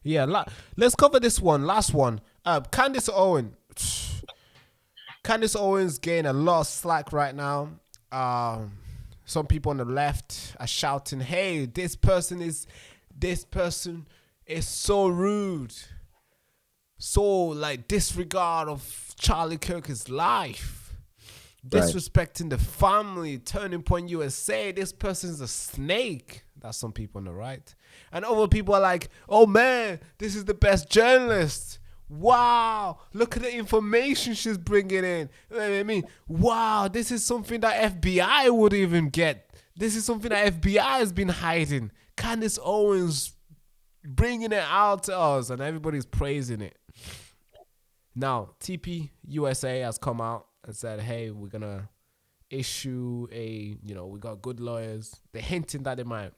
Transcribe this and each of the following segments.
Yeah, let's cover this one. Last one. Candace Owens getting a lot of slack right now. Some people on the left are shouting, "Hey, this person is so rude, so like disregard of Charlie Kirk's life, disrespecting the family, Turning Point USA. This person's a snake." That's some people on the right, and other people are like, "Oh man, this is the best journalist. Wow, look at the information she's bringing in. I mean, wow, this is something that FBI would even get. This is something that FBI has been hiding. Candace Owens bringing it out to us," and everybody's praising it. Now, TP USA has come out and said, "Hey, we're gonna issue we got good lawyers." They're hinting that they might,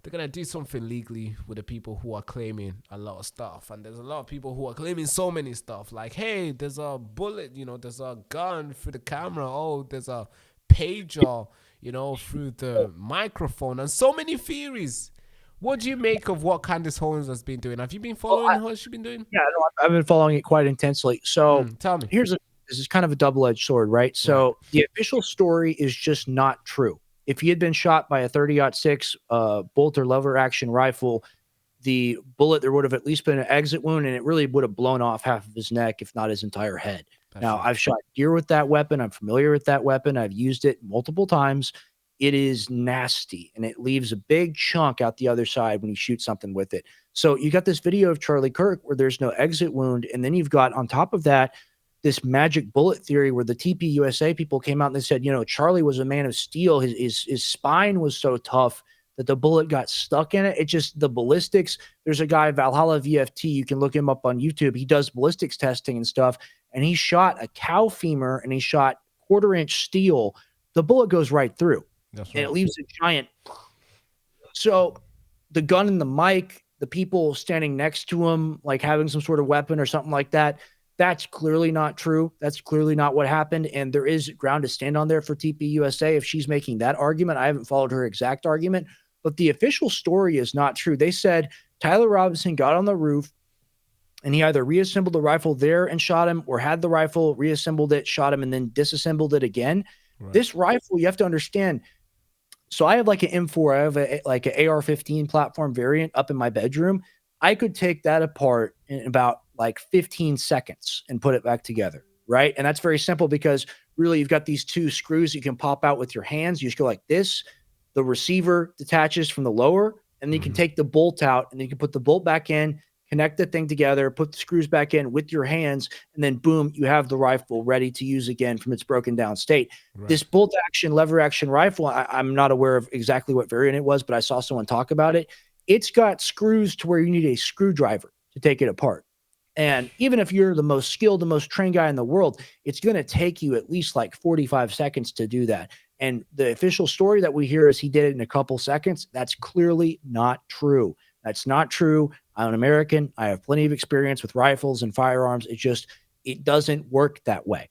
they're going to do something legally with the people who are claiming a lot of stuff. And there's a lot of people who are claiming so many stuff. Like, hey, there's a bullet, there's a gun through the camera. Oh, there's a pager, through the microphone. And so many theories. What do you make of what Candace Owens has been doing? Have you been following what she's been doing? Yeah, no, I've been following it quite intensely. So tell me. This is kind of a double-edged sword, right? So the official story is just not true. If he had been shot by a 30-06 bolt or lever action rifle, the bullet, there would have at least been an exit wound, and it really would have blown off half of his neck, if not his entire head. Now, I've shot deer with that weapon. I'm familiar with that weapon. I've used it multiple times. It is nasty, and it leaves a big chunk out the other side when you shoot something with it. So you got this video of Charlie Kirk where there's no exit wound, and then you've got on top of that this magic bullet theory where the TP USA people came out and they said, Charlie was a man of steel. His spine was so tough that the bullet got stuck in it. It just, the ballistics, there's a guy, Valhalla VFT, you can look him up on YouTube. He does ballistics testing and stuff, and he shot a cow femur and he shot 1/4-inch steel. The bullet goes right through. That's right. And it leaves a giant. So the gun and the mic, the people standing next to him, like having some sort of weapon or something like that, that's clearly not true. That's clearly not what happened. And there is ground to stand on there for TP USA if she's making that argument. I haven't followed her exact argument, but the official story is not true. They said Tyler Robinson got on the roof and he either reassembled the rifle there and shot him, or had the rifle, reassembled it, shot him, and then disassembled it again. Right. This rifle, you have to understand. So I have like an M4, I have like an AR-15 platform variant up in my bedroom. I could take that apart in about like 15 seconds and put it back together, right? And that's very simple because really you've got these two screws you can pop out with your hands. You just go like this. The receiver detaches from the lower, and then you can take the bolt out, and then you can put the bolt back in, connect the thing together, put the screws back in with your hands, and then boom, you have the rifle ready to use again from its broken down state. Right. This bolt action, lever action rifle, I'm not aware of exactly what variant it was, but I saw someone talk about it. It's got screws to where you need a screwdriver to take it apart. And even if you're the most skilled, the most trained guy in the world, it's going to take you at least like 45 seconds to do that. And the official story that we hear is he did it in a couple seconds. That's clearly not true. That's not true. I'm an American. I have plenty of experience with rifles and firearms. It doesn't work that way.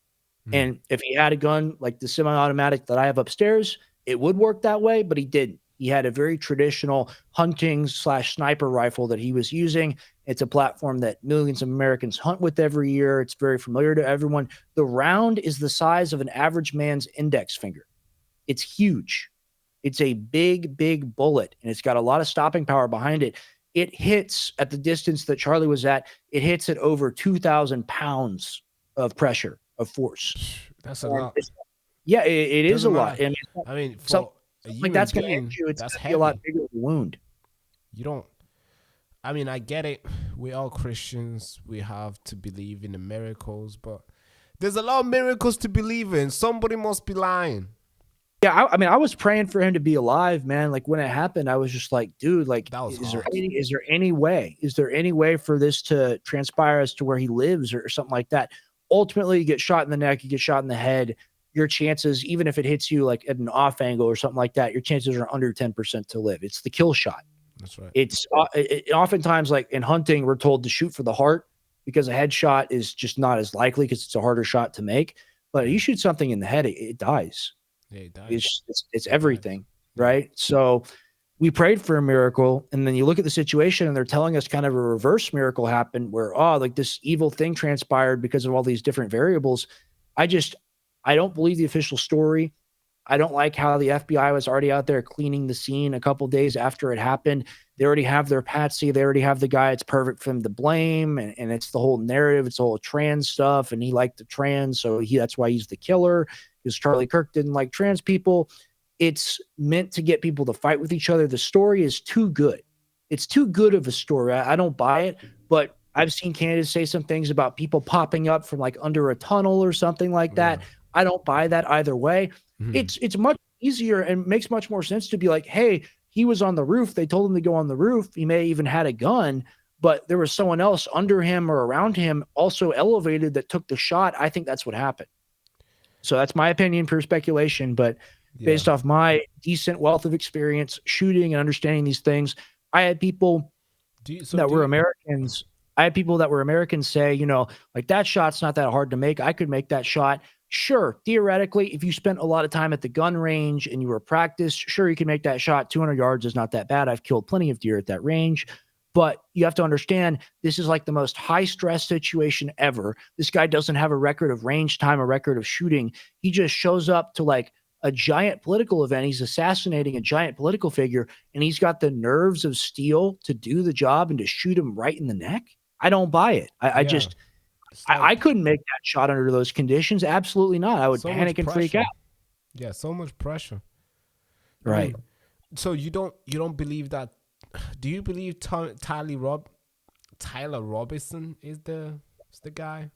And if he had a gun like the semi-automatic that I have upstairs, it would work that way, but he didn't. He had a very traditional hunting/sniper rifle that he was using. It's a platform that millions of Americans hunt with every year. It's very familiar to everyone. The round is the size of an average man's index finger. It's huge. It's a big, big bullet, and it's got a lot of stopping power behind it. It hits at the distance that Charlie was at. It hits at over 2,000 pounds of pressure, of force. That's a lot. Yeah, it is a lot. And I mean, like that's going to hit you. It's going to be a lot bigger of a wound. I get it. We're all Christians. We have to believe in the miracles, but there's a lot of miracles to believe in. Somebody must be lying. Yeah, I was praying for him to be alive, man. Like when it happened, I was just like, dude, like, is there any way? Is there any way for this to transpire as to where he lives or something like that? Ultimately, you get shot in the neck, you get shot in the head. Your chances, even if it hits you like at an off angle or something like that, your chances are under 10% to live. It's the kill shot. That's right. It's oftentimes like in hunting, we're told to shoot for the heart because a headshot is just not as likely because it's a harder shot to make. But you shoot something in the head, it dies. Yeah, it dies. It's everything, right? So we prayed for a miracle, and then you look at the situation and they're telling us kind of a reverse miracle happened where, oh, like this evil thing transpired because of all these different variables. I don't believe the official story. I don't like how the FBI was already out there cleaning the scene a couple days after it happened. They already have their patsy. They already have the guy. It's perfect for him to blame. And it's the whole narrative. It's all trans stuff. And he liked the trans. So that's why he's the killer, because Charlie Kirk didn't like trans people. It's meant to get people to fight with each other. The story is too good. It's too good of a story. I don't buy it, but I've seen candidates say some things about people popping up from like under a tunnel or something like that. Yeah. I don't buy that either way. It's much easier and makes much more sense to be like, hey, he was on the roof. They told him to go on the roof. He may even had a gun, but there was someone else under him or around him also elevated that took the shot. I think that's what happened. So that's my opinion, pure speculation, but based off my decent wealth of experience shooting and understanding these things, I had people were Americans. I had people that were Americans say, you know, like that shot's not that hard to make. I could make that shot. Sure, theoretically, if you spent a lot of time at the gun range and you were practiced, sure, you can make that shot. 200 yards is not that bad. I've killed plenty of deer at that range. But you have to understand, this is like the most high-stress situation ever. This guy doesn't have a record of range time, a record of shooting. He just shows up to like a giant political event. He's assassinating a giant political figure, and he's got the nerves of steel to do the job and to shoot him right in the neck. I don't buy it. I couldn't make that shot under those conditions. Absolutely not. I would panic and freak out. Yeah, so much pressure. Right. I mean, so you don't believe that? Do you believe Tyler Robinson is the guy?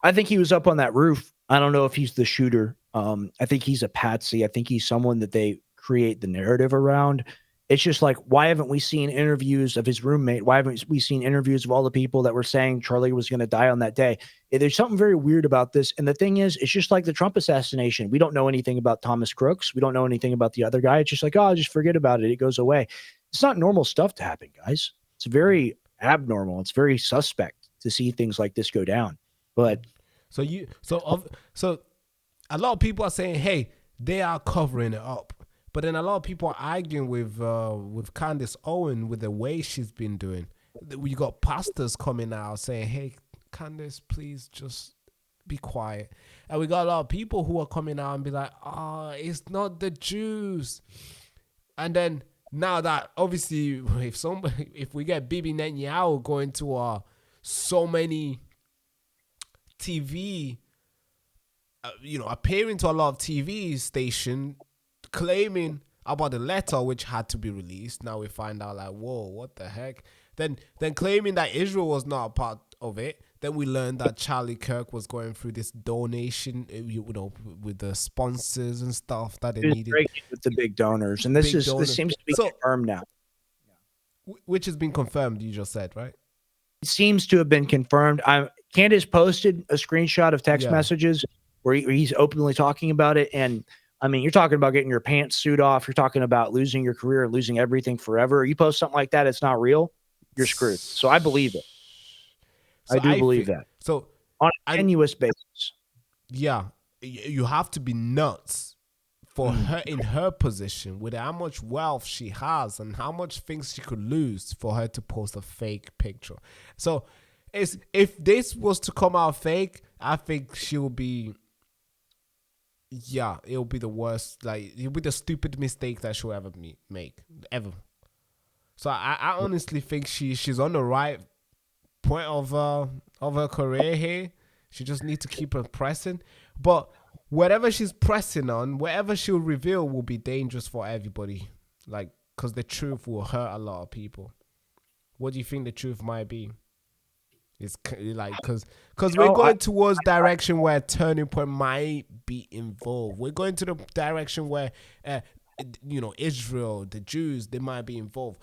I think he was up on that roof. I don't know if he's the shooter. I think he's a patsy. I think he's someone that they create the narrative around. It's just like, why haven't we seen interviews of his roommate? Why haven't we seen interviews of all the people that were saying Charlie was going to die on that day? There's something very weird about this. And the thing is, it's just like the Trump assassination. We don't know anything about Thomas Crooks. We don't know anything about the other guy. It's just like, oh, just forget about it. It goes away. It's not normal stuff to happen, guys. It's very abnormal. It's very suspect to see things like this go down. But so a lot of people are saying, hey, they are covering it up. But then a lot of people are arguing with Candace Owen with the way she's been doing. We got pastors coming out saying, hey, Candace, please just be quiet. And we got a lot of people who are coming out and be like, it's not the Jews. And then now that obviously if we get Bibi Netanyahu going to so many TV, appearing to a lot of TV station, claiming about the letter which had to be released. Now we find out like, whoa, what the heck? Then claiming that Israel was not a part of it. Then we learned that Charlie Kirk was going through this donation, with the sponsors and stuff that they needed. With the big donors, and this seems to be confirmed now. Which has been confirmed. You just said, right? It seems to have been confirmed. Candace posted a screenshot of text messages where he's openly talking about it, and I mean, you're talking about getting your pantsuit off. You're talking about losing your career and losing everything forever. You post something like that, it's not real, you're screwed. So I believe it. So I do believe that. So on a tenuous basis. Yeah. You have to be nuts for her in her position with how much wealth she has and how much things she could lose for her to post a fake picture. So if this was to come out fake, I think she'll be... Yeah, it'll be the worst. Like, it'll be the stupid mistake that she'll ever make, ever. So I honestly think she's on the right point of her career here. She just needs to keep on pressing. But whatever she's pressing on, whatever she'll reveal will be dangerous for everybody. Like, because the truth will hurt a lot of people. What do you think the truth might be? It's like, because we're going towards direction where a turning point might be involved. We're going to the direction where, Israel, the Jews, they might be involved.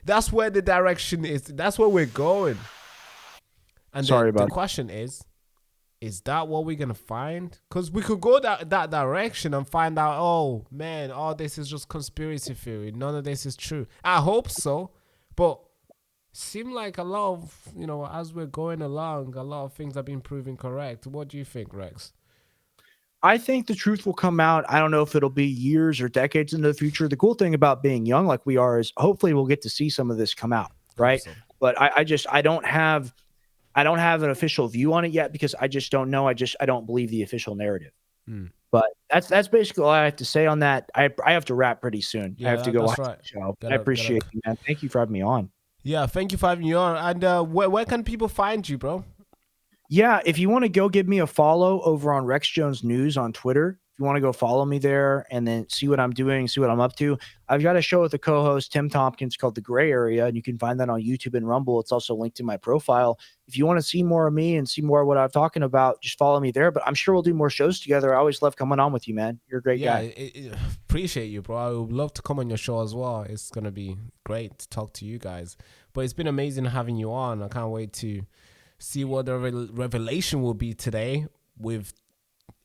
That's where the direction is. That's where we're going. And the question is that what we're going to find? Because we could go that direction and find out, oh, man, all this is just conspiracy theory. None of this is true. I hope so. But seem like a lot of, as we're going along, a lot of things have been proven correct. What do you think, Rex? I think the truth will come out. I don't know if it'll be years or decades into the future. The cool thing about being young like we are is hopefully we'll get to see some of this come out, right? So. But I don't have an official view on it yet because I just don't know. I don't believe the official narrative. But that's basically all I have to say on that. I have to wrap pretty soon. Yeah, I have to go watch right. the show. I appreciate you, man. Thank you for having me on. Yeah, thank you for having me on. And where can people find you, bro? Yeah, if you want to go give me a follow over on Rex Jones News on Twitter, if you want to go follow me there and then see what I'm doing, see what I'm up to. I've got a show with a co-host, Tim Tompkins, called The Gray Area, and you can find that on YouTube and Rumble. It's also linked in my profile. If you want to see more of me and see more of what I'm talking about, just follow me there. But I'm sure we'll do more shows together. I always love coming on with you, man. You're a great guy. Appreciate you, bro. I would love to come on your show as well. It's going to be great to talk to you guys. But it's been amazing having you on. I can't wait to see what the revelation will be today with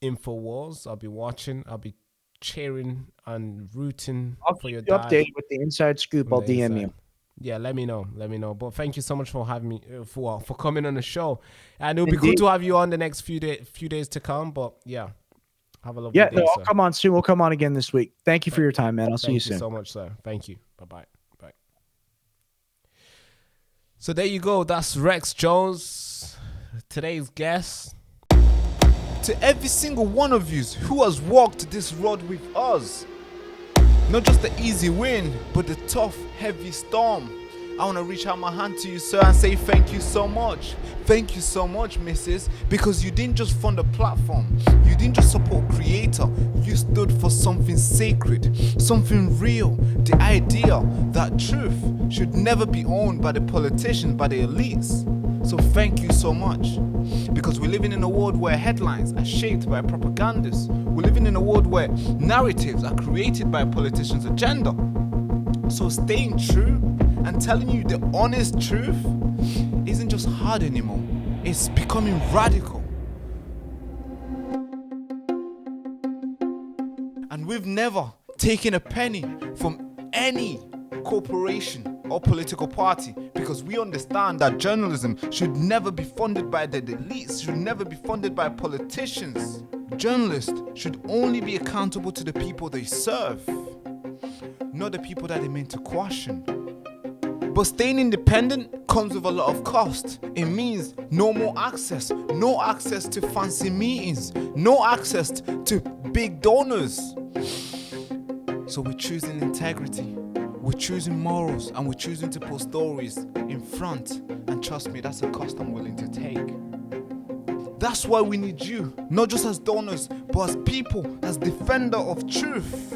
InfoWars. I'll be watching. I'll be cheering and rooting for your dad. Update with the inside scoop. I'll DM you. Yeah, let me know. But thank you so much for having me, for coming on the show. And it'll be good to have you on the next few days to come. But yeah, have a lovely day. Yeah, I'll come on soon. We'll come on again this week. Thank you for your time, man. I'll see you soon. Thank you so much, sir. Thank you. Bye-bye. Bye. So there you go. That's Rex Jones, today's guest. To every single one of you who has walked this road with us, not just the easy win, but the tough, heavy storm, I want to reach out my hand to you, sir, and say thank you so much. Thank you so much, missus, because you didn't just fund a platform. You didn't just support creator. You stood for something sacred, something real. The idea that truth should never be owned by the politicians, by the elites. So thank you so much. Because we're living in a world where headlines are shaped by propagandists. We're living in a world where narratives are created by a politician's agenda. So staying true and telling you the honest truth isn't just hard anymore. It's becoming radical. And we've never taken a penny from any corporation or political party, because we understand that journalism should never be funded by the elites, should never be funded by politicians. Journalists should only be accountable to the people they serve, not the people that they meant to question. But staying independent comes with a lot of cost. It means no more access, no access to fancy meetings, no access to big donors. So we're choosing integrity. We're choosing morals, and we're choosing to put stories in front. And trust me, that's a cost I'm willing to take. That's why we need you, not just as donors, but as people, as defender of truth.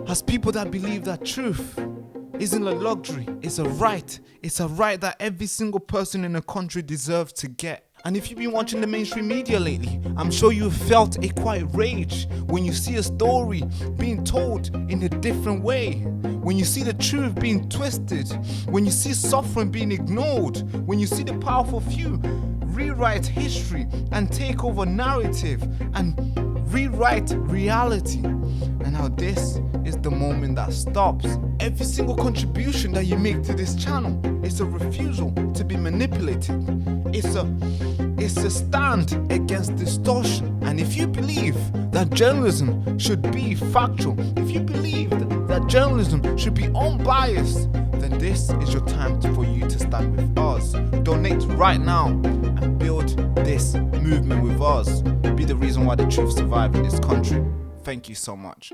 As people that believe that truth isn't a luxury, it's a right. It's a right that every single person in a country deserves to get. And if you've been watching the mainstream media lately, I'm sure you've felt a quiet rage when you see a story being told in a different way, when you see the truth being twisted, when you see suffering being ignored, when you see the powerful few rewrite history and take over narrative and rewrite reality. And now this is the moment that stops. Every single contribution that you make to this channel is a refusal to be manipulated. It's a stand against distortion. And if you believe that journalism should be factual, if you believe that journalism should be unbiased, then this is your time for you to stand with us. Donate right now and build this movement with us. Be the reason why the truth survives in this country. Thank you so much.